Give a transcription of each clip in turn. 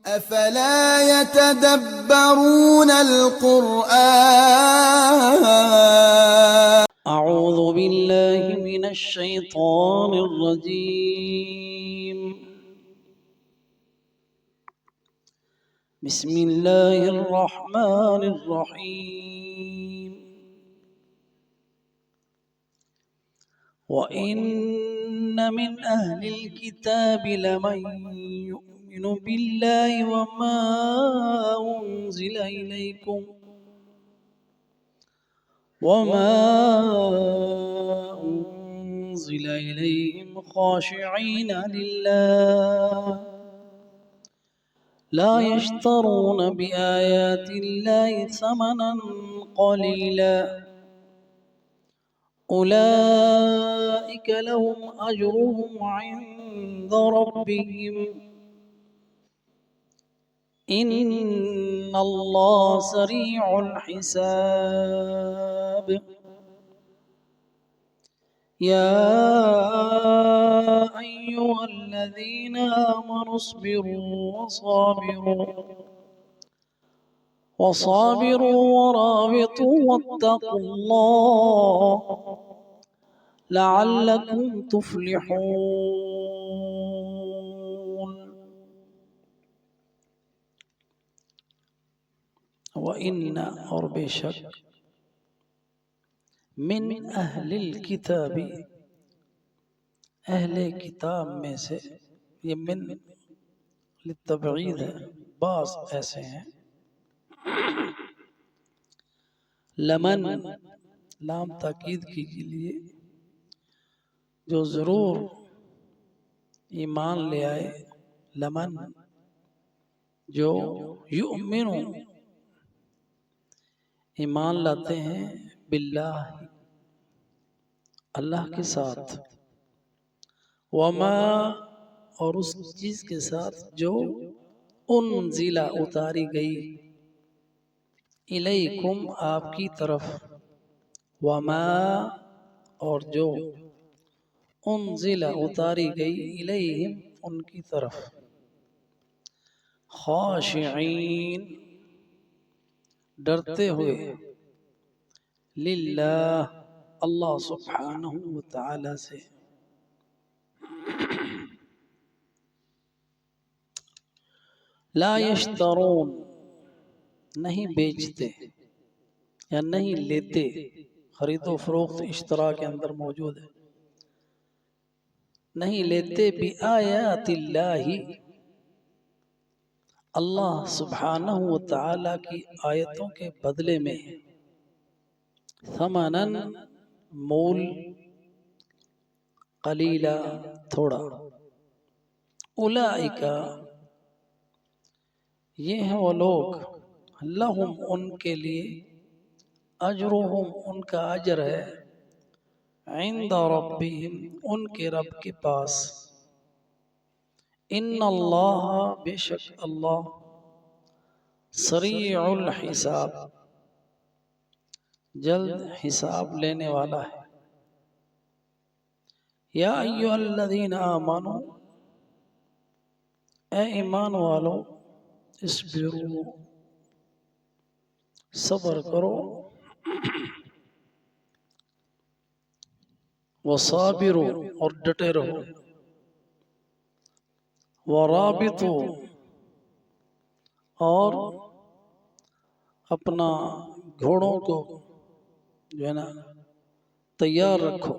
أفلا يتدبرون القرآن أعوذ بالله من الشيطان الرجيم. بسم الله الرحمن الرحيم. وإن من أهل الكتاب لمن يؤمن بالله وما أنزل إليهم خاشعين لله لا يشترون بآيات الله ثمنا قليلا أولئك لهم أجرهم عند ربهم إن الله سريع الحساب. يا أيها الذين آمنوا اصبروا وصابروا ورابطوا واتقوا الله لعلكم تفلحون. وإن اور بے شک من اہل الکتاب اہل کتاب میں سے، یہ من للتبعید ہے، بعض ایسے ہیں. لمن لام تاکید کے لیے، جو ضرور ایمان لے آئے. لمن جو یؤمن ایمان لاتے ہیں، باللہ اللہ کے ساتھ، وما اور اس چیز کے ساتھ جو انزل اتاری گئی، الیکم آپ کی طرف، وما اور جو انزل اتاری گئی، الیہم ان کی طرف، خاشعین ڈرتے ہوئے، للہ اللہ سبحانہ وتعالی سے. لا یشترون نہیں بیچتے یا نہیں لیتے، خرید و فروخت اشترا کے اندر موجود ہے. نہیں لیتے بآیات اللہ اللہ سبحانہ وتعالی کی آیتوں کے بدلے میں، ثمنا مول، قلیلا تھوڑا. اولئک یہ ہیں وہ لوگ، لہم ان کے لیے، اجرہم ان کا اجر ہے، عند ربہم ان کے رب کے پاس. ان اللہ بے شک اللہ، سریع الحساب جلد حساب لینے والا ہے. یا ایھا الذین آمنوا اے ایمان والو، اصبروا صبر کرو، وصابروا اور ڈٹے رہو، ورابطوا اور اپنا گھوڑوں کو جو ہے نا تیار رکھو،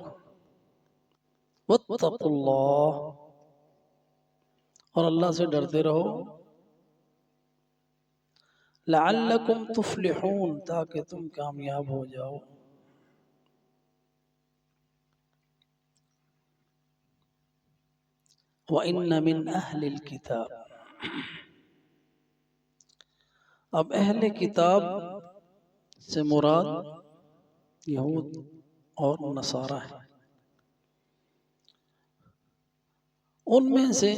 واتقوا اللہ اور اللہ سے ڈرتے رہو، لعلکم تفلحون تاکہ تم کامیاب ہو جاؤ. وَإِنَّ مِنْ أَهْلِ الْكِتَابِ اب اہل کتاب سے مراد یہود اور نصارہ ہے. ان میں سے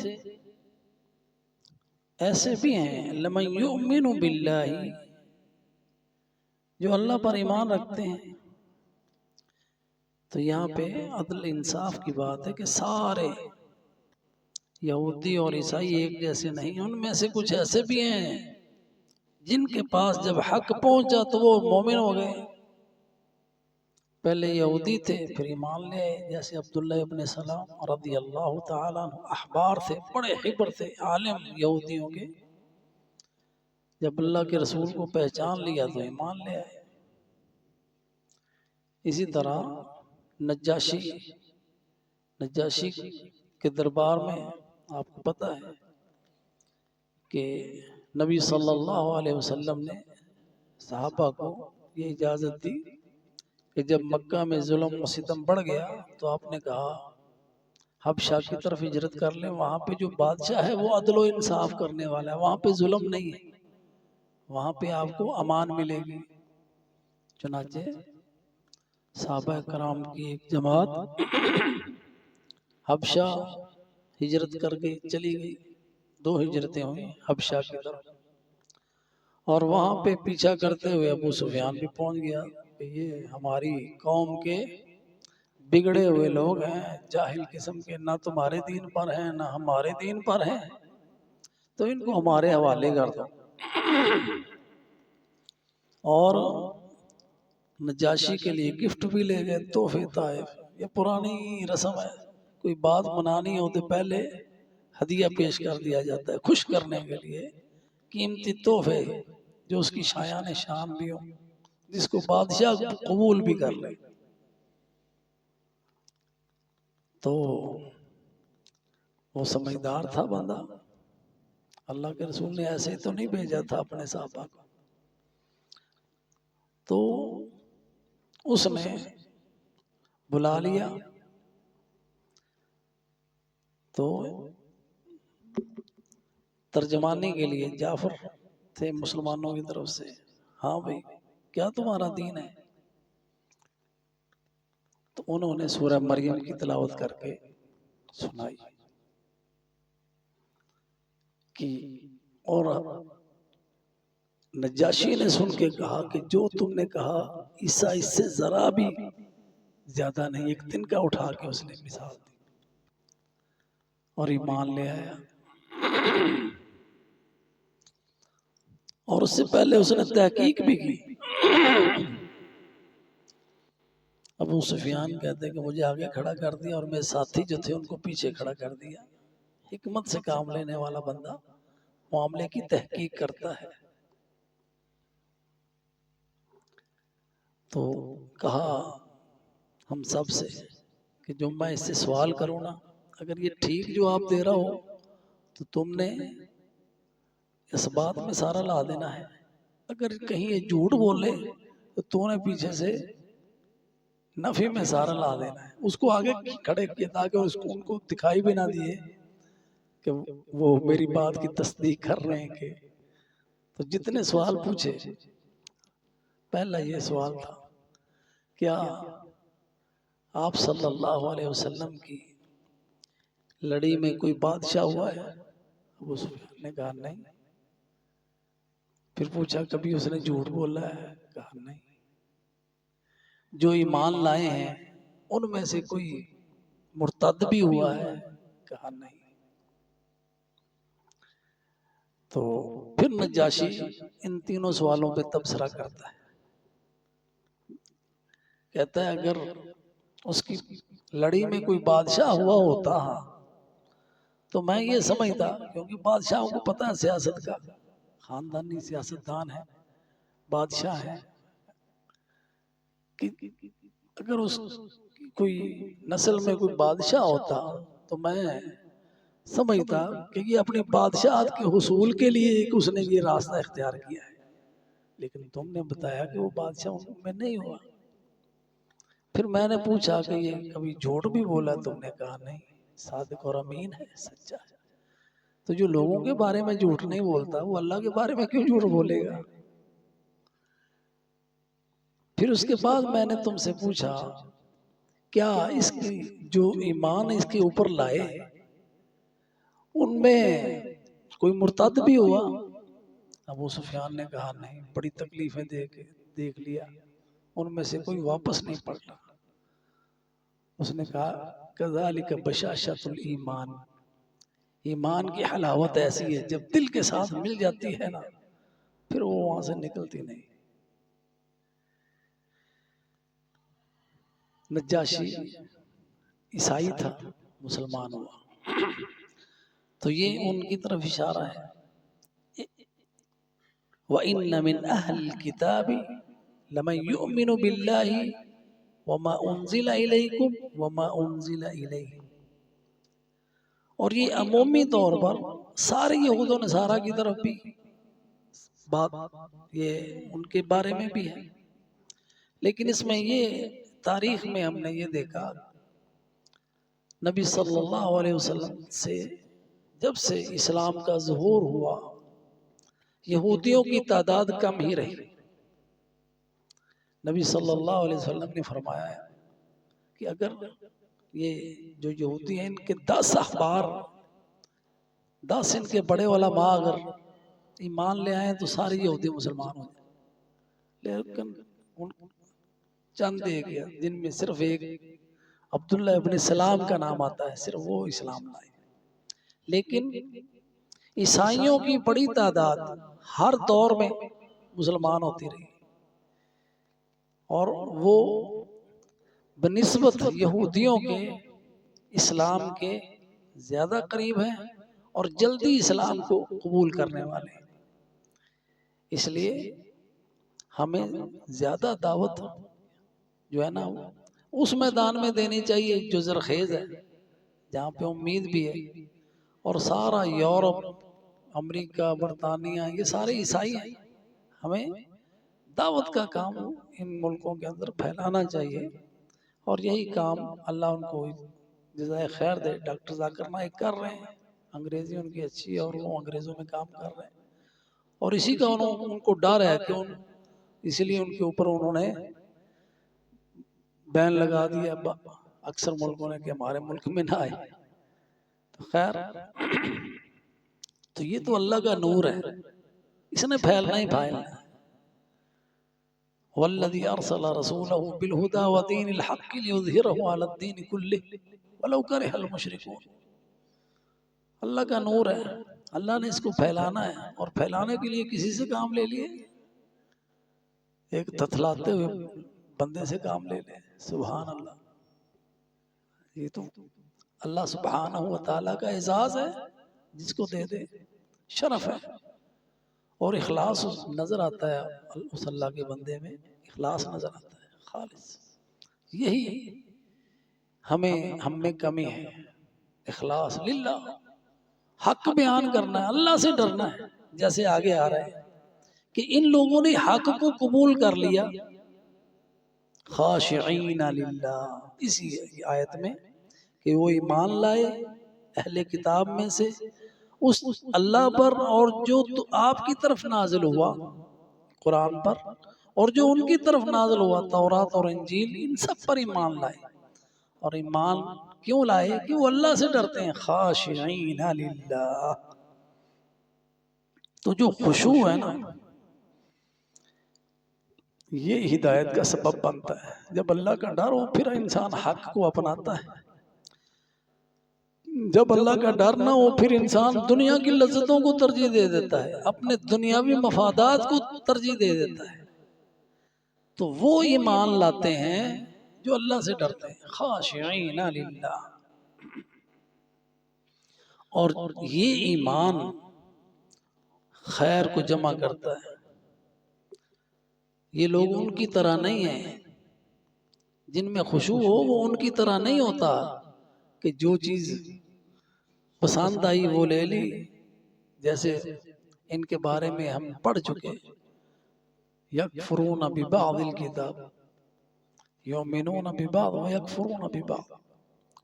ایسے بھی ہیں، لمن یؤمن باللہ جو اللہ پر ایمان رکھتے ہیں. تو یہاں پہ عدل انصاف کی بات ہے کہ سارے یہودی اور عیسائی ایک جیسے نہیں، ان میں سے کچھ ایسے بھی ہیں جن کے پاس جب حق پہنچا تو وہ مومن ہو گئے۔ پہلے یہودی تھے پھر ایمان لے آئے، جیسے عبداللہ ابن سلام رضی اللہ تعالیٰ عنہ، احبار تھے، بڑے حبر تھے، عالم یہودیوں کے، جب اللہ کے رسول کو پہچان لیا تو ایمان لے آئے۔ اسی طرح نجاشی کے دربار میں آپ کو پتہ ہے کہ نبی صلی اللہ علیہ وسلم نے صحابہ کو یہ اجازت دی کہ جب مکہ میں ظلم و ستم بڑھ گیا تو آپ نے کہا حبشہ کی طرف ہجرت کر لیں، وہاں پہ جو بادشاہ ہے وہ عدل و انصاف کرنے والا ہے، وہاں پہ ظلم نہیں ہے، وہاں پہ آپ کو امان ملے گی۔ چنانچہ صحابہ کرام کی ایک جماعت حبشہ ہجرت کر کے چلی گئی، 2 ہجرتیں ہوئیں حبشہ کی طرف، اور وہاں پہ پیچھا کرتے ہوئے ابو سفیان بھی پہنچ گیا کہ یہ ہماری قوم کے بگڑے ہوئے لوگ ہیں، جاہل قسم کے، نہ تمہارے دین پر ہیں نہ ہمارے دین پر ہیں، تو ان کو ہمارے حوالے کر دو۔ اور نجاشی کے لیے گفٹ بھی لے گئے، تحفے طائف۔ یہ پرانی رسم ہے، کوئی بات منانی ہو تو پہلے ہدیہ پیش کر دیا جاتا ہے خوش کرنے کے لیے، قیمتی تحفے جو اس کی شایان شان بھی ہو، جس کو بادشاہ قبول بھی کر لے۔ تو وہ سمجھدار تھا بندہ، اللہ کے رسول نے ایسے تو نہیں بھیجا تھا اپنے صحابہ کو، تو اس نے بلا لیا۔ تو ترجمانی کے لیے جعفر تھے مسلمانوں کی طرف سے، ہاں بھائی کیا تمہارا دین ہے؟ تو انہوں نے سورہ مریم کی تلاوت کر کے سنائی کہ، اور نجاشی نے سن کے کہا کہ جو تم نے کہا عیسیٰ اس سے ذرا بھی زیادہ نہیں، ایک دن کا اٹھا کے اس نے مثال دی اور ایمان لے آیا۔ اور اس سے پہلے اس نے تحقیق بھی کی۔ ابو سفیان کہتے ہیں کہ مجھے آگے کھڑا کر دیا اور میرے ساتھی جو تھے ان کو پیچھے کھڑا کر دیا۔ حکمت سے کام لینے والا بندہ معاملے کی تحقیق کرتا ہے۔ تو کہا ہم سب سے کہ جو میں اس سے سوال کروں نا، اگر یہ ٹھیک جواب دے رہا ہو تو تم نے اس بات میں سارا لا دینا ہے، اگر کہیں یہ جھوٹ بولے تو تو نے پیچھے سے نفی میں سارا لا دینا ہے۔ اس کو آگے کھڑے کیا تاکہ اس کو ان کو دکھائی بھی نہ دیے کہ وہ میری بات کی تصدیق کر رہے ہیں کہ، تو جتنے سوال پوچھے، پہلا یہ سوال تھا کیا آپ صلی اللہ علیہ وسلم کی لڑی میں کوئی بادشاہ ہوا ہے؟ ابو سفیان نے کہا نہیں۔ پھر پوچھا کبھی اس نے جھوٹ بولا ہے؟ کہا نہیں۔ جو ایمان لائے ہیں ان میں سے کوئی مرتد بھی ہوا ہے؟ کہا نہیں۔ تو پھر نجاشی ان تینوں سوالوں پہ تبصرہ کرتا ہے، کہتا ہے اگر اس کی لڑی میں کوئی بادشاہ ہوا ہوتا تو میں یہ سمجھتا، کیونکہ بادشاہوں کو پتہ ہے سیاست کا، خاندانی سیاستدان ہے، بادشاہ ہے، کہ اگر اس کوئی نسل میں کوئی بادشاہ ہوتا تو میں سمجھتا کہ یہ اپنی بادشاہت کے حصول کے لیے ایک اس نے یہ راستہ اختیار کیا ہے، لیکن تم نے بتایا کہ وہ بادشاہ میں نہیں ہوا۔ پھر میں نے پوچھا کہ یہ کبھی جھوٹ بھی بولا؟ تم نے کہا نہیں، صادق اور امین ہے، سچا ہے۔ تو جو لوگوں کے بارے میں جھوٹ نہیں بولتا وہ اللہ کے بارے میں کیوں جھوٹ بولے گا؟ پھر اس کے بعد میں نے تم سے پوچھا کیا اس کی جو ایمان اس کے اوپر لائے ان میں کوئی مرتد بھی ہوا؟ ابو سفیان نے کہا نہیں، بڑی تکلیفیں دیکھ لیا، ان میں سے کوئی واپس نہیں پلٹا۔ اس نے کہا کذالک بشاشۃ الایمان، ایمان کی حلاوت ایسی ہے جب دل کے ساتھ مل جاتی ہے نا پھر وہ وہاں سے نکلتی نہیں۔ نجاشی عیسائی تھا، مسلمان ہوا، تو یہ ان کی طرف اشارہ ہے۔ وَإِنَّ مِنْ أَهْلِ الْكِتَابِ لَمَنْ يُؤْمِنُ بِاللَّهِ وَمَا أُنزِلَ إِلَيْكُمْ وَمَا أُنزِلَ إِلَيْهِمْ، اور یہ عمومی طور پر سارے یہود و نصارہ کی طرف بھی بات یہ ان کے بارے میں بھی ہے، لیکن اس میں یہ تاریخ میں ہم نے یہ دیکھا نبی صلی اللہ علیہ وسلم سے جب سے اسلام کا ظہور ہوا یہودیوں کی تعداد کم ہی رہی۔ نبی صلی اللہ علیہ وسلم نے فرمایا ہے کہ اگر یہ جو یہودی ہیں ان کے 10 اخبار 10 ان کے بڑے علماء اگر ایمان لے آئیں تو سارے یہودی مسلمان ہو جائیں، لیکن چند ایک جن میں صرف ایک عبداللہ ابن سلام کا نام آتا ہے، صرف وہ اسلام لائے۔ لیکن عیسائیوں کی بڑی تعداد ہر دور میں مسلمان ہوتی رہی اور وہ بنسبت یہودیوں کے اسلام کے زیادہ قریب ہیں اور جلدی اسلام کو قبول کرنے والے ہیں۔ اس لیے ہمیں زیادہ دعوت جو ہے نا اس میدان میں دینی چاہیے جو زرخیز ہے، جہاں پہ امید بھی ہے، اور سارا یورپ، امریکہ، برطانیہ یہ سارے عیسائی ہیں۔ ہمیں دعوت کا کام ان ملکوں کے اندر پھیلانا چاہیے، اور یہی کام اللہ ان کو جزائے خیر دے۔ ڈاکٹر ذاکر نائک کر رہے ہیں، انگریزی ان کی اچھی ہے اور وہ انگریزوں میں کام کر رہے ہیں، اور اسی کا ان کو ڈر ہے کہ اس لیے ان کے اوپر انہوں نے بین لگا دیا اکثر ملکوں نے کہ ہمارے ملک میں نہ آئے۔ تو خیر، تو یہ تو اللہ کا نور ہے، اس نے پھیلنا ہی پھیلنا ہے۔ والذی ارسل رسولہ بالہدی ودین الحق لیظہرہ علی الدین کلہ ولو کرہ المشرکون۔ اللہ کا نور ہے، اللہ نے اس کو پھیلانا ہے، اور پھیلانے کے لیے کسی سے کام لے لیے، ایک تتلاتے ہوئے بندے سے کام لے لے۔ سبحان اللہ، یہ تو اللہ سبحانہ وتعالی کا اعزاز ہے، جس کو دے دے شرف ہے، اور اخلاص نظر آتا ہے اس اللہ کے بندے میں، اخلاص نظر آتا ہے خالص۔ یہی ہم میں کمی ہے، اخلاص للہ، حق بیان کرنا ہے، اللہ سے ڈرنا ہے۔ جیسے آگے آ رہے ہیں کہ ان لوگوں نے حق کو قبول کر لیا، خاشعین للہ، اسی آیت میں کہ وہ ایمان لائے اہل کتاب میں سے اس اللہ پر، اور جو آپ کی طرف نازل ہوا قرآن پر، اور جو ان کی طرف نازل ہوا تورات اور انجیل، ان سب پر ایمان لائے۔ اور ایمان کیوں لائے؟ کہ وہ اللہ سے ڈرتے ہیں، خاشعین للہ۔ تو جو خشوع ہے نا، یہ ہدایت کا سبب بنتا ہے۔ جب اللہ کا ڈر ہو پھر انسان حق کو اپناتا ہے، جب اللہ کا ڈر نہ ہو پھر انسان دنیا کی لذتوں کو ترجیح دے دیتا ہے، اپنے دنیاوی مفادات کو ترجیح دے دیتا ہے۔ تو وہ ایمان لاتے ہیں جو اللہ سے ڈرتے ہیں، خاشعین للہ۔ اور یہ ایمان خیر کو جمع کرتا ہے۔ یہ لوگ ان کی طرح نہیں ہیں، جن میں خشوع ہو وہ ان کی طرح نہیں ہوتا کہ جو چیز پسند آئی وہ لے لی۔ جیسے ان کے بارے میں ہم پڑھ چکے، یکفرون ببعض الکتاب یؤمنون ببعض ویکفرون ببعض،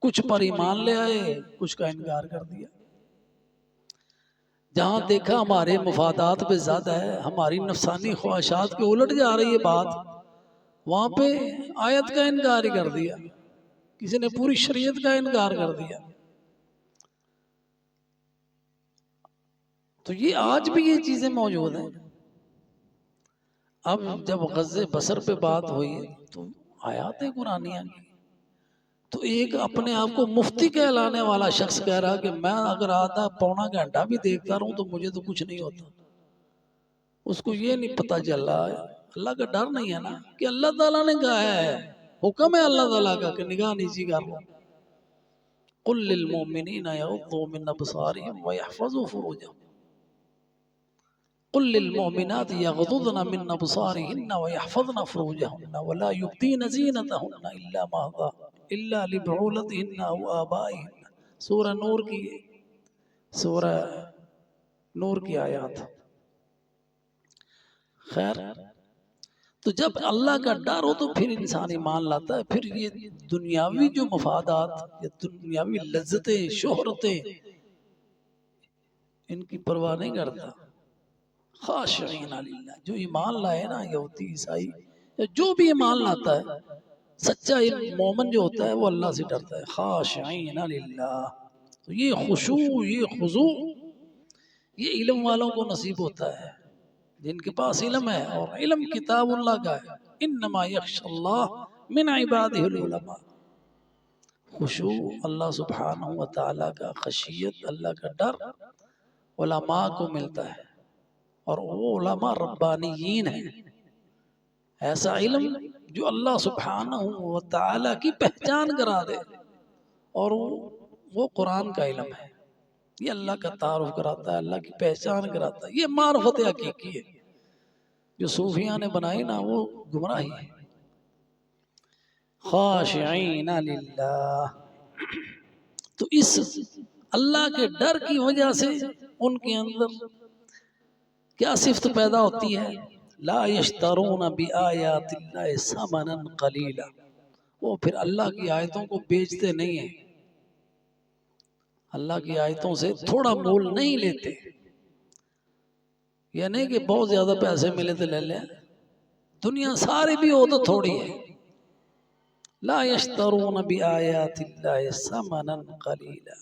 کچھ پر ایمان لے آئے، کچھ کا انکار کر دیا۔ جہاں دیکھا ہمارے مفادات پہ زیادہ ہے، ہماری نفسانی خواہشات کے الٹ جا رہی ہے بات، وہاں پہ آیت کا انکار ہی کر دیا، کسی نے پوری شریعت کا انکار کر دیا۔ تو یہ آج بھی یہ چیزیں موجود ہیں۔ اب جب غزہ بصر پہ بات ہوئی تو آیات قرآنیہ کی، تو ایک اپنے آپ کو مفتی کہلانے والا شخص کہہ رہا کہ میں اگر آدھا پونا گھنٹہ بھی دیکھتا رہوں تو مجھے تو کچھ نہیں ہوتا. اس کو یہ نہیں پتا چل رہا ہے، اللہ کا ڈر نہیں ہے نا کہ اللہ تعالیٰ نے کہا ہے، حکم ہے اللہ تعالیٰ کا کہ نگاہ نیچی کر لو. قل للمؤمنین یغضوا من ابصارهم ويحفظوا فروجهم قل للمؤمنات يغضضن من ابصارهن ويحفظن فروجهن ولا يبدين زينتهن الا لبعولتهن او آبائهن. سورہ نور کی آیات. خیر، تو جب اللہ کا ڈر ہو تو پھر انسان ایمان لاتا ہے. پھر یہ دنیاوی جو مفادات یا دنیاوی لذتیں، شہرتیں، ان کی پرواہ نہیں کرتا. خاشعین للہ، جو ایمان لائے نا، یہودی عیسائی یا جو بھی ایمان لاتا ہے، سچا مومن جو ہوتا ہے وہ اللہ سے ڈرتا ہے. خاشعین للہ. تو یہ خشوع، یہ خضوع، یہ علم والوں کو نصیب ہوتا ہے، جن کے پاس علم ہے. اور علم کتاب اللہ کا ہے. انما یخشی اللہ من عبادہ العلماء. خشوع اللہ سبحانہ و تعالیٰ کا، خشیت اللہ کا ڈر علماء کو ملتا ہے. اور وہ علماء ربانیین ہیں. ایسا علم جو اللہ سبحانہ و تعالیٰ کی پہچان کرا دے. اور وہ قرآن کا علم ہے، یہ اللہ کا تعارف کراتا ہے، اللہ کی پہچان کراتا ہے. یہ معرفت حقیقی ہے. جو صوفیاں نے بنائی نا وہ گمراہی ہے. خاشعین للہ. تو اس اللہ کے ڈر کی وجہ سے ان کے اندر کیا صفت پیدا ہوتی ہے؟ لا یشترون بآیات اللہ ثمنا قلیلا. وہ پھر اللہ کی آیتوں کو بیچتے نہیں ہیں، اللہ کی آیتوں سے تھوڑا مول نہیں لیتے. یہ نہیں کہ بہت زیادہ پیسے ملے تو لے لیں، دنیا ساری بھی ہو تو تھوڑی ہے. لا یشترون بآیات اللہ ثمنا قلیلا.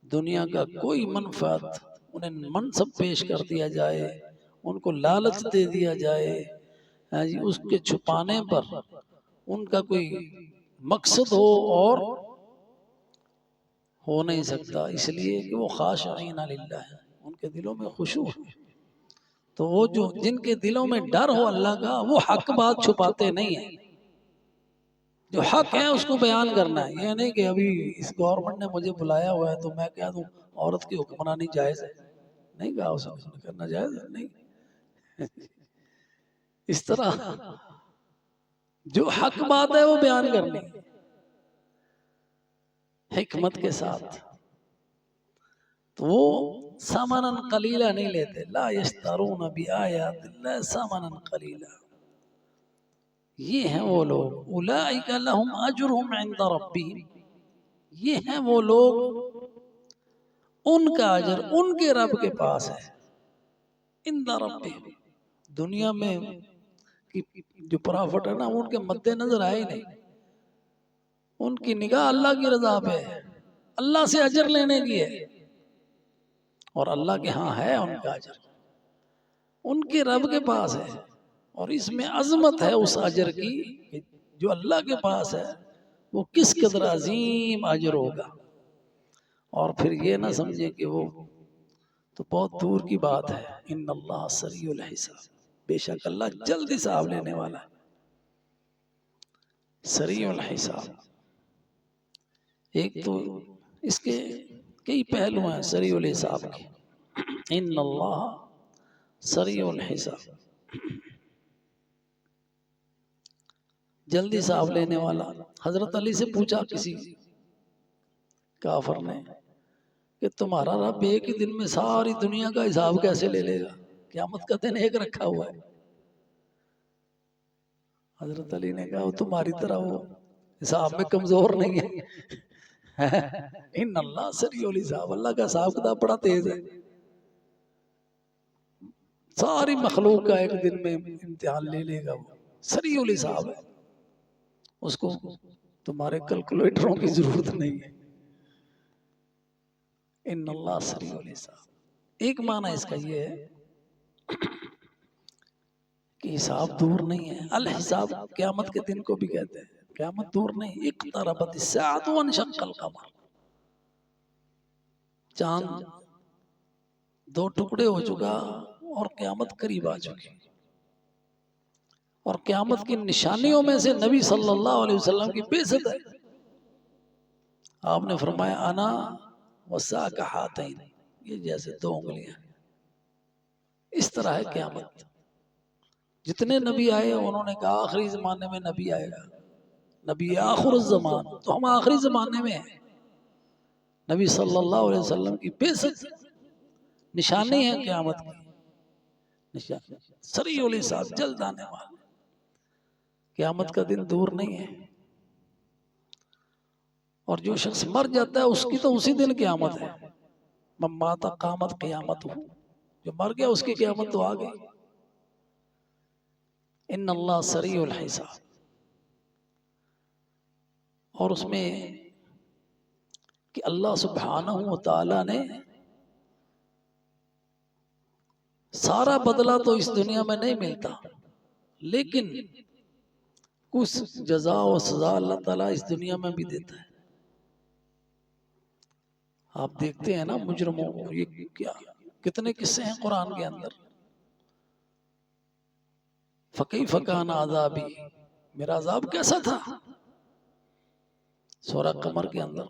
دنیا کا کوئی منفعت، انہیں منصب پیش کر دیا جائے، ان کو لالچ دے دیا جائے، اس کے چھپانے پر ان کا کوئی مقصد ہو اور ہو نہیں سکتا. اس لیے کہ وہ خاشعین للہ ہے، ان کے دلوں میں خشوع ہے. تو وہ جن کے دلوں میں ڈر ہو اللہ کا، وہ حق بات چھپاتے نہیں ہیں. جو حق ہے اس کو بیان کرنا ہے. یہ نہیں کہ ابھی اس گورنمنٹ نے مجھے بلایا ہوا ہے تو میں کہہ دوں عورت کی حکمرانی جائز ہے. نہیں کہا اس نے کرنا جائز ہے، نہیں. اس طرح جو حق بات ہے وہ بیان کرنی حکمت کے ساتھ. تو وہ ثمنا قلیلا نہیں لیتے. لا یشترون بآیات اللہ ثمنا قلیلا. یہ ہیں وہ لوگ، اولئک لہم اجرہم عند ربہم. یہ ہیں وہ لوگ، ان کا اجر ان کے رب کے پاس ہے. عند ربہم. دنیا میں جو پرافٹ ہے نا، ان کے مد نظر آئے نہیں. ان کی نگاہ اللہ کی رضا پہ ہے، اللہ سے اجر لینے کی ہے. اور اللہ کے ہاں ہے ان کا اجر، ان کے رب کے پاس ہے. اور اس میں عظمت ہے اس اجر کی کہ جو اللہ کے پاس ہے وہ کس قدر عظیم اجر ہوگا. اور پھر یہ نہ سمجھے کہ وہ تو بہت دور کی بات ہے. ان اللہ سریع الحساب. بے شک اللہ جلد حساب لینے والا ہے. سریع الحساب. ایک تو اس کے کئی پہلو ہیں سریع الحساب کے. ان اللہ سریع الحساب، جلدی حساب لینے والا. حضرت علی سے پوچھا کسی کافر نے کہ تمہارا رب ایک ہی دن میں ساری دنیا کا حساب کیسے لے لے گا؟ قیامت کا دن ایک رکھا ہوا ہے. حضرت علی نے کہا وہ تمہاری طرح وہ حساب میں کمزور نہیں ہے. ان اللہ سریع الحساب. اللہ کا حساب کتاب بڑا تیز ہے. ساری مخلوق کا ایک دن میں امتحان لے لے گا. وہ سریع الحساب ہے، اس کو تمہارے کیلکولیٹروں کی ضرورت نہیں ہے. ان اللہ سریع الحساب. ایک معنی اس کا یہ ہے کہ حساب دور نہیں ہے. الحساب قیامت کے دن کو بھی کہتے ہیں قیامت دور نہیں. اقتربت الساعة وانشق القمر. چاند دو ٹکڑے ہو چکا اور قیامت قریب آ چکی. اور قیامت کی نشانیوں میں سے نبی صلی اللہ علیہ وسلم کی بعثت ہے. آپ نے فرمایا انا وساک ہاتین، یہ جیسے دو انگلیاں. اس طرح ہے قیامت. جتنے نبی آئے انہوں نے کہا آخری زمانے میں نبی آئے گا، نبی آخر الزمان. تو ہم آخری زمانے میں ہیں. نبی صلی اللہ علیہ وسلم کی بعثت نشانی ہے قیامت کی. نشانی سریع الحساب، جلد آنے والا. قیامت کا دن دور نہیں ہے. اور جو شخص مر جاتا ہے اس کی تو اسی دن قیامت ہے. من مات قامت قیامت ہو. جو مر گیا اس کی قیامت تو آ گئی. ان اللہ سریع الحساب. اور اس میں کہ اللہ سبحانہ و تعالی نے سارا بدلہ تو اس دنیا میں نہیں ملتا، لیکن کچھ جزا و سزا اللہ تعالیٰ اس دنیا میں بھی دیتا ہے. آپ دیکھتے ہیں نا مجرموں کو، یہ کیا کتنے قصے ہیں قرآن کے اندر. فَكَيْفَ كَانَ عَذَابِي، میرا عذاب کیسا تھا. سورہ قمر کے اندر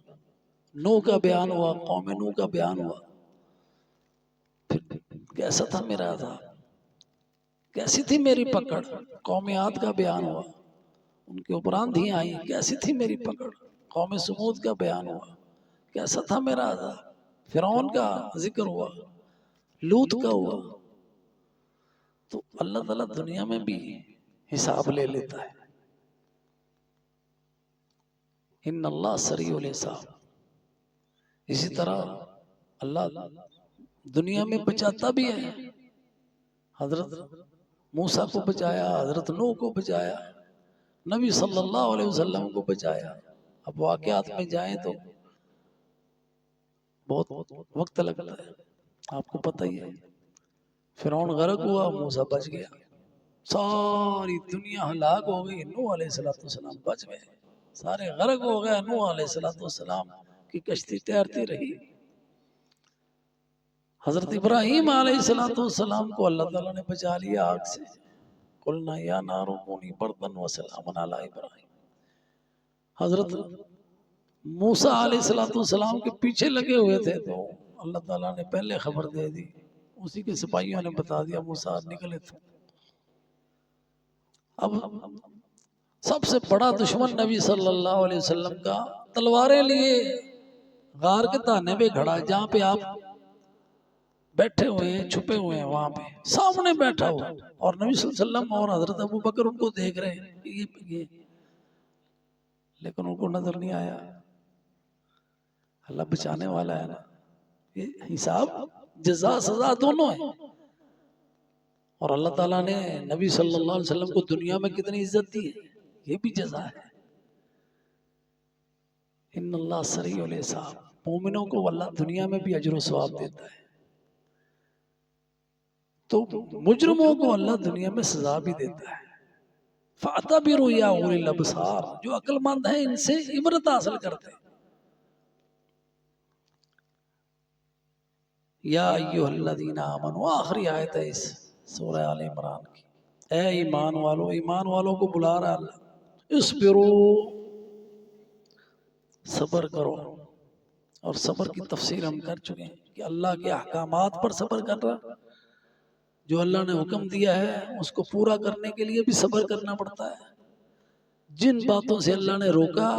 نوح کا بیان ہوا، قوم نوح کا بیان ہوا. پھر کیسا تھا میرا عذاب، کیسی تھی میری پکڑ. قوم عاد کا بیان ہوا، ان کے اوپر آندھیاں آئیں، کیسی تھی میری پکڑ. قوم سمود کا بیان ہوا، کیسا تھا میرا عذاب. فرعون کا ذکر ہوا، لوط کا ہوا. تو اللہ تعالیٰ دنیا میں بھی حساب لے لیتا ہے. ان اللہ سریع الحساب. اسی طرح اللہ دنیا میں بچاتا بھی ہے. حضرت موسیٰ کو بچایا، حضرت نوح کو بچایا، نبی صلی اللہ علیہ وسلم کو بچایا. اب واقعات میں جائیں تو بہت وقت لگتا ہے. آپ کو پتہ ہی ہے فرعون غرق ہوا، موسیٰ بچ گیا. ساری دنیا ہلاک ہو گئی، نوح علیہ السلام بچ گئے. سارے غرق ہو گئے، نوح علیہ السلام کی کشتی تیرتی رہی. حضرت ابراہیم علیہ السلام کو اللہ تعالیٰ نے بچا لیا آگ سے. قلنا یا نار کونی بردا وسلاما علی ابراہیم. حضرت موسیٰ علیہ السلام کے پیچھے لگے ہوئے تھے تو اللہ تعالیٰ نے پہلے خبر دے دی. اسی کے سپاہیوں نے بتا دیا موسیٰ نکلے تھے. اب سب سے بڑا دشمن نبی صلی اللہ علیہ وسلم کا تلواریں لیے غار کے تانے پہ کھڑا، جہاں پہ آپ بیٹھے ہوئے ہیں، چھپے ہوئے ہیں، وہاں پہ سامنے بیٹھا ہوا. اور نبی صلی اللہ علیہ وسلم اور حضرت ابو بکر ان کو دیکھ رہے ہیں یہ لیکن ان کو نظر نہیں آیا. اللہ بچانے والا ہے نا. یہ حساب جزا سزا دونوں ہیں. اور اللہ تعالیٰ نے نبی صلی اللہ علیہ وسلم کو دنیا میں کتنی عزت دی ہے، یہ بھی جزا ہے. ان اللہ سریع الحساب. مومنوں کو اللہ دنیا میں بھی اجر و ثواب دیتا ہے، تو مجرموں کو اللہ دنیا میں سزا بھی دیتا ہے. فَاعْتَبِرُوا يَا أُولِي الْأَبْصَارِ. جو عقل مند ہیں ان سے عبرت حاصل کرتے ہیں. یا ایھا الذین آمنوا، آخری آیت ہے اس سورہ آل عمران کی. اے ایمان والو، ایمان والوں کو بلا رہا اللہ. اصبروا، صبر کرو. اور صبر کی تفسیر ہم کر چکے ہیں کہ اللہ کے احکامات پر صبر کر رہا. جو اللہ نے حکم دیا ہے اس کو پورا کرنے کے لیے بھی صبر کرنا پڑتا ہے. جن باتوں سے اللہ نے روکا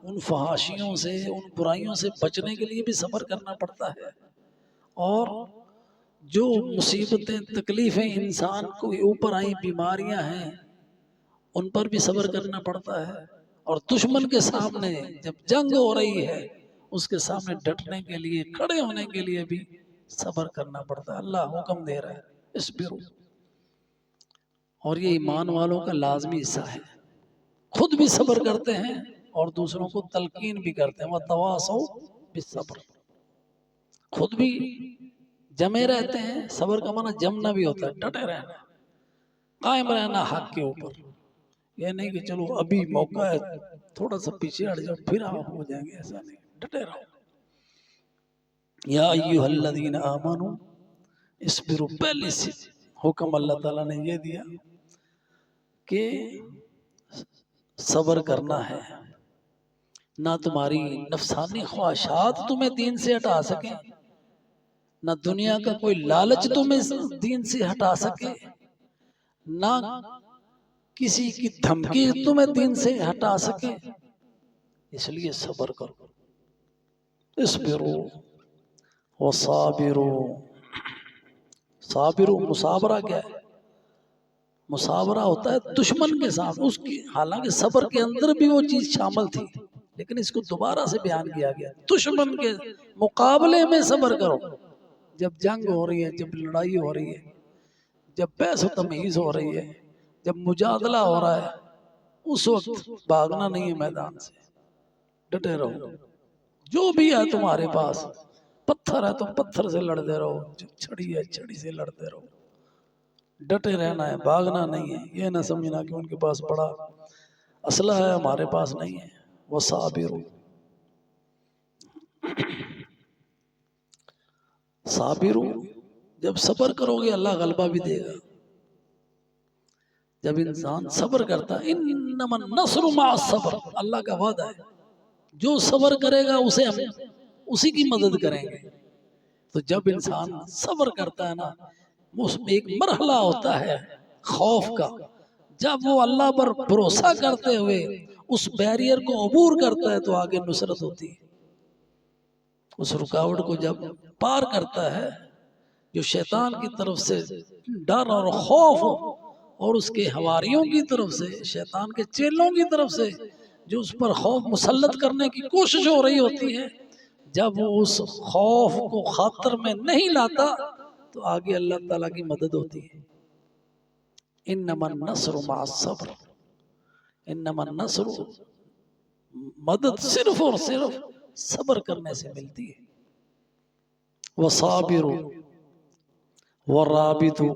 ان فحاشیوں سے، ان برائیوں سے بچنے کے لیے بھی صبر کرنا پڑتا ہے. اور جو مصیبتیں تکلیفیں انسان کو اوپر آئیں، بیماریاں ہیں، ان پر بھی صبر کرنا پڑتا ہے. اور دشمن کے سامنے جب جنگ ہو رہی ہے اس کے سامنے ڈٹنے کے لیے، کھڑے ہونے کے لیے بھی صبر کرنا پڑتا ہے. اللہ حکم دے رہا ہے اصبروا. اور یہ ایمان والوں کا لازمی حصہ ہے. خود بھی صبر کرتے ہیں اور دوسروں کو تلقین بھی کرتے ہیں. وَتَوَاصَوْا بِالصَّبْرِ. خود بھی جمے رہتے ہیں. صبر کا معنی جمنا بھی ہوتا ہے، ڈٹے رہنا، قائم رہنا حق کے اوپر. یہ نہیں کہ چلو ابھی موقع ہے تھوڑا سا پیچھے ہٹ جاؤ پھر آپ ہو جائیں گے، ایسا نہیں، ڈٹے رہو۔ یا ایھا الذین آمنوا اصبروا، پہلے سے حکم اللہ تعالیٰ نے یہ دیا کہ صبر کرنا ہے، نہ تمہاری نفسانی خواہشات تمہیں دین سے ہٹا سکیں، نہ دنیا کا کوئی لالچ تمہیں دین سے ہٹا سکے، نہ کسی کی دھمکی تمہیں دین سے ہٹا سکے، اس لیے صبر کرو۔ اصبروا وصابروا، صابروا مصابرہ کیا ہے؟ مصابرہ ہوتا ہے دشمن کے ساتھ، اس کی حالانکہ صبر کے اندر بھی وہ چیز شامل تھی لیکن اس کو دوبارہ سے بیان کیا گیا، دشمن کے مقابلے میں صبر کرو۔ جب جنگ ہو رہی ہے، جب لڑائی ہو رہی ہے، جب بحث و تمیز ہو رہی ہے، جب مجادلہ ہو رہا ہے، اس وقت بھاگنا نہیں ہے میدان سے، ڈٹے رہو۔ جو بھی ہے تمہارے پاس، پتھر ہے تو پتھر سے لڑتے رہو، چھڑی ہے چھڑی سے لڑتے رہو، ڈٹے رہنا ہے، بھاگنا نہیں ہے۔ یہ نہ سمجھنا کہ ان کے پاس بڑا اسلحہ ہے ہمارے پاس نہیں ہے۔ وصابروا، صابروا، جب صبر کرو گے اللہ غلبہ بھی دے گا۔ جب انسان صبر کرتا ہے، انما النصر مع الصبر، اللہ کا وعدہ ہے جو صبر کرے گا اسے ہم اسی کی مدد کریں گے۔ تو جب انسان صبر کرتا ہے نا، اس میں ایک مرحلہ ہوتا ہے خوف کا، جب وہ اللہ پر بھروسہ کرتے ہوئے اس بیریئر کو عبور کرتا ہے تو آگے نصرت ہوتی ہے۔ اس رکاوٹ کو جب پار کرتا ہے، جو شیطان کی طرف سے ڈر اور خوف اور اس کے حواریوں کی طرف سے، شیطان کے چیلوں کی طرف سے جو اس پر خوف مسلط کرنے کی کوشش ہو رہی ہوتی ہے، جب وہ اس خوف کو خاطر میں نہیں لاتا تو آگے اللہ تعالیٰ کی مدد ہوتی ہے۔ انما النصر مع الصبر، انما النصر، مدد صرف اور صرف صبر کرنے سے ملتی ہے۔ وصابروا ورابطوا،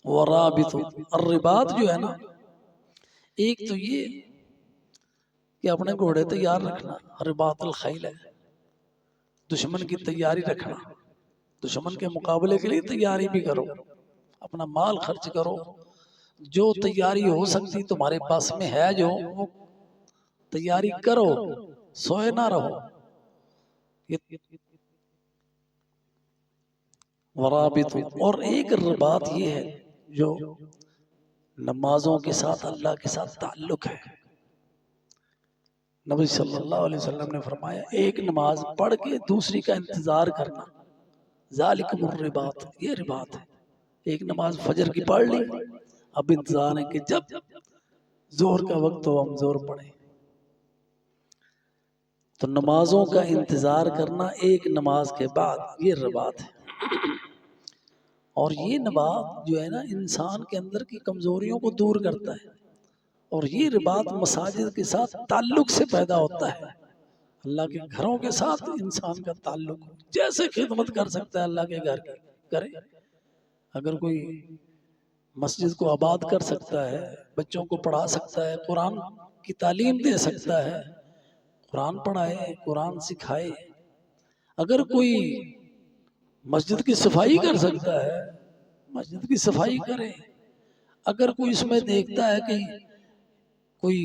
ورابطوا، الرباط جو ہے نا، ایک تو یہ کہ اپنے گھوڑے تیار رکھنا، رباط الخیل ہے، دشمن کی تیاری رکھنا، دشمن کے مقابلے کے لیے تیاری بھی کرو، اپنا مال خرچ کرو، جو تیاری ہو سکتی تمہارے پاس میں ہے جو وہ تیاری کرو، سوئے نہ رہو۔ ورابط، اور ایک رباط یہ ہے جو نمازوں کے ساتھ اللہ کے ساتھ تعلق ہے۔ نبی صلی اللہ علیہ وسلم نے فرمایا ایک نماز پڑھ کے دوسری کا انتظار کرنا، ذالکم الرباط، یہ رباط ہے۔ ایک نماز فجر کی پڑھ لی، اب انتظار ہے کہ جب ظہر کا وقت ہو ہم ظہر پڑھیں۔ تو نمازوں کا انتظار کرنا ایک نماز کے بعد، یہ رباط ہے۔ اور یہ رباط جو ہے نا انسان کے اندر کی کمزوریوں کو دور کرتا ہے، اور یہ رباط مساجد کے ساتھ تعلق سے پیدا ہوتا ہے۔ اللہ کے گھروں کے ساتھ انسان کا تعلق، جیسے خدمت کر سکتا ہے اللہ کے گھر کی کرے، اگر کوئی مسجد کو آباد کر سکتا ہے، بچوں کو پڑھا سکتا ہے، قرآن کی تعلیم دے سکتا ہے، قرآن پڑھائے، قرآن سکھائے، اگر کوئی مسجد کی صفائی کر سکتا ہے مسجد کی صفائی کرے، اگر کوئی اس میں دیکھتا ہے کہ کوئی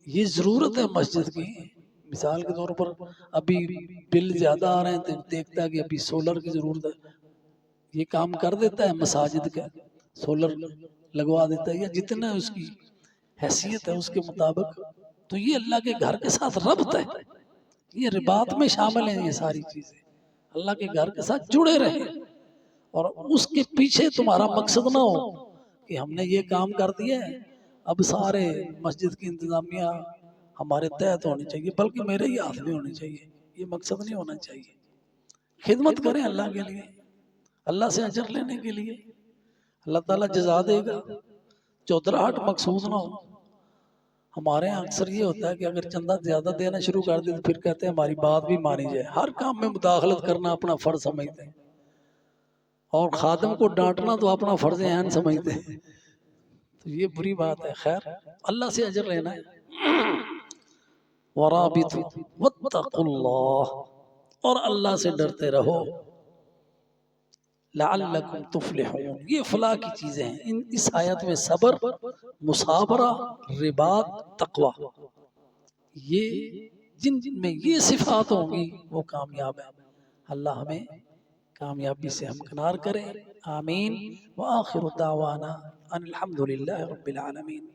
یہ ضرورت ہے مسجد کی، مثال کے طور پر ابھی بل زیادہ آ رہے ہیں تو دیکھتا ہے کہ ابھی سولر کی ضرورت ہے، یہ کام کر دیتا ہے مساجد کا، سولر لگوا دیتا ہے، یا جتنا اس کی حیثیت ہے اس کے مطابق۔ تو یہ اللہ کے گھر کے ساتھ ربط ہے، یہ رباط میں شامل ہیں یہ ساری چیزیں، اللہ کے گھر کے ساتھ جڑے رہے، اور اس کے پیچھے تمہارا مقصد نہ ہو کہ ہم نے یہ کام کر دیا ہے اب سارے مسجد کی انتظامیہ ہمارے تحت ہونی چاہیے، بلکہ میرے ہی ہاتھ میں ہونی چاہیے، یہ مقصد نہیں ہونا چاہیے۔ خدمت کریں اللہ کے لیے، اللہ سے اجر لینے کے لیے، اللہ تعالیٰ جزا دے گا، چودراہٹ مقصود نہ ہو۔ ہمارے یہاں اکثر یہ ہوتا ہے کہ اگر چندہ زیادہ دینا شروع کر دے تو پھر کہتے ہیں ہماری بات بھی مانی جائے، ہر کام میں مداخلت کرنا اپنا فرض سمجھتے ہیں، اور خادم کو ڈانٹنا تو اپنا فرض عین سمجھتے ہیں، تو یہ بری بات ہے. خیر اللہ سے اجر لینا ہے. ورابطوا واتقوا اللہ، اور اللہ سے ڈرتے رہو. لعلکم تفلحون، یہ فلاح کی چیزیں ہیں. اس آیت میں صبر، مصابرہ، رباط، تقوی، یہ جن میں یہ صفات ہوں گی وہ کامیاب ہیں. اللہ ہمیں کامیابی سے ہمکنار کرے. آمین. وآخر دعوانا ان الحمد للہ رب العالمین.